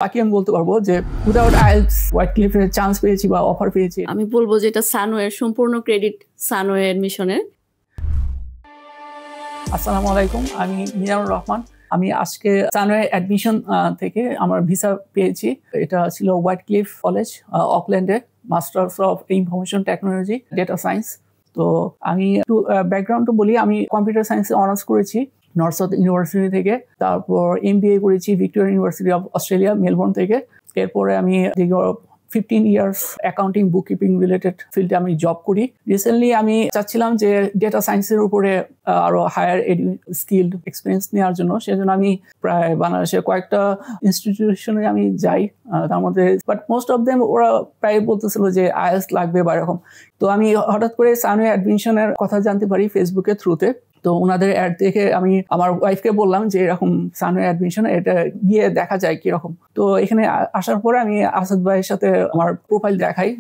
বাকি আমি বলতে পারবো যে উইদাউট আইএলটিএস হোয়াইট ক্লিফে চান্স পেয়েছি বা অফার পেয়েছি। আমি বলবো যে এটা সানওয়ের সম্পূর্ণ ক্রেডিট সানওয়ে অ্যাডমিশনের। আসসালামু আলাইকুম, আমি মিজানুর রহমান। আমি আজকে সানওয়ে অ্যাডমিশন থেকে আমার ভিসা পেয়েছি। এটা ছিল হোয়াইট ক্লিফ কলেজ, অকল্যান্ডে, masters of information technology, data science. তো আমি একটু ব্যাকগ্রাউন্ড বলি, আমি কম্পিউটার সায়েন্সে অনার্স করেছি নর্থ সাউথ ইউনিভার্সিটি থেকে। তারপর MBA করেছি Victoria university of Australia, Melbourne থেকে। এরপরে আমি 15 ইয়ার্স অ্যাকাউন্টিং বুককিপিং রিলেটেড ফিল্ডে আমি জব করি। রিসেন্টলি আমি চাচ্ছিলাম যে ডেটা সায়েন্সের উপরে আরো হায়ার স্কিলড এক্সপিরিয়েন্স নেওয়ার জন্য। সেজন্য আমি প্রায় বাংলাদেশের কয়েকটা ইনস্টিটিউশনে আমি যাই। তার মধ্যে বাট মোস্ট অফ দেম ওরা প্রায় বলতেছিল যে আইএলটিএস লাগবে বা এরকম। তো আমি হঠাৎ করে সানওয়ে অ্যাডমিশনের কথা জানতে পারি ফেসবুকের থ্রুতে। তো ওনাদের অ্যাড দেখে আমি আমার ওয়াইফকে বললাম যে এরকম সানওয়ে অ্যাডমিশন, এটা গিয়ে দেখা যায় কিরকম। তো এখানে আসার পরে আমি আসাদ ভাইয়ের সাথে আমার প্রোফাইল দেখাই,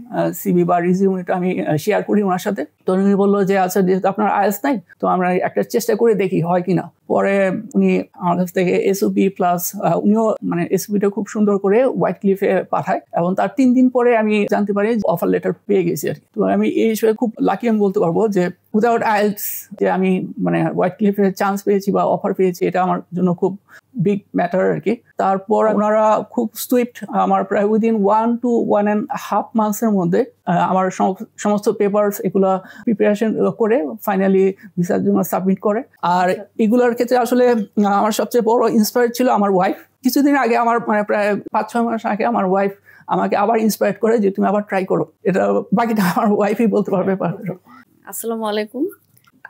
সিভি বা রিজিউমটা আমি শেয়ার করি ওনার সাথে। তো উনি বললো যে আচ্ছা, যেহেতু আপনার আইএলটিএস নাই, তো আমরা একটা চেষ্টা করে দেখি হয় কিনা। পরে উনি আমার কাছ থেকে এসওপি প্লাস উনিও মানে এসওপিটা খুব সুন্দর করে হোয়াইট ক্লিফে পাঠায়, এবং তার 3 দিন পরে আমি জানতে পারি অফার লেটার পেয়ে গেছি আর কি। তো আমি এই হিসেবে খুব লাকি আমি বলতে পারবো যে উইদাউট আইএলটিএস যে আমি মানে হোয়াইট ক্লিফে চান্স পেয়েছি বা অফার পেয়েছি, এটা আমার জন্য খুব বিগ ম্যাটার আর কি। তারপর ওনারা খুব সুইফট, আমার প্রায় উইদিন 1 to 1.5 মান্থসের মধ্যে আমার সমস্ত পেপারস এগুলা প্রিপারেশন করে ফাইনালি ভিসার জন্য সাবমিট করে। আর এগুলোর ক্ষেত্রে আসলে আমার সবচেয়ে বড় ইন্সপায়ার ছিল আমার ওয়াইফ। কিছুদিন আগে আমার মানে প্রায় 5-6 মাস আগে আমার ওয়াইফ আমাকে আবার ইন্সপায়ার করে যে তুমি আবার ট্রাই করো। এটা বাকিটা আমার ওয়াইফই বলতে পারবে। আসসালামু আলাইকুম।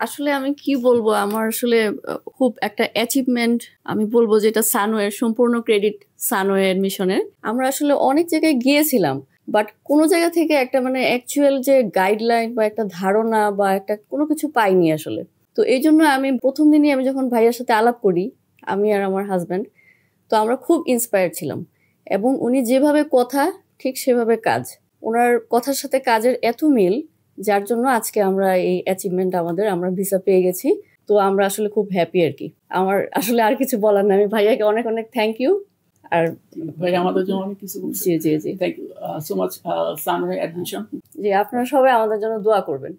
আসলে আমি কি বলবো, আমার আসলে খুব একটা অ্যাচিভমেন্ট আমি বলবো যে এটা সানওয়ের সম্পূর্ণ ক্রেডিট সানওয়ে অ্যাডমিশনের। আমরা আসলে অনেক জায়গায় গিয়েছিলাম, বাট কোনো জায়গা থেকে একটা মানে অ্যাকচুয়াল যে গাইডলাইন বা একটা ধারণা বা একটা কোনো কিছু পাইনি আসলে। তো এই জন্য আমি প্রথম দিনই আমি যখন ভাইয়ার সাথে আলাপ করি, আমি আর আমার হাজব্যান্ড, তো আমরা খুব ইন্সপায়ার্ড ছিলাম। এবং উনি যেভাবে কথা ঠিক সেভাবে কাজ, ওনার কথার সাথে কাজের এত মিল, যার জন্য আজকে আমরা এই অ্যাচিভমেন্ট আমরা ভিসা পেয়ে গেছি। তো আমরা আসলে খুব হ্যাপি আর কি। আমার আসলে আর কিছু বলার না, আমি ভাইয়াকে অনেক অনেক থ্যাংক ইউ। আর ভাই আমাদের জন্য অনেক কিছু বলছে। জি thank you so much Sunway admission. জি, আপনারা সবাই আমাদের জন্য দোয়া করবেন।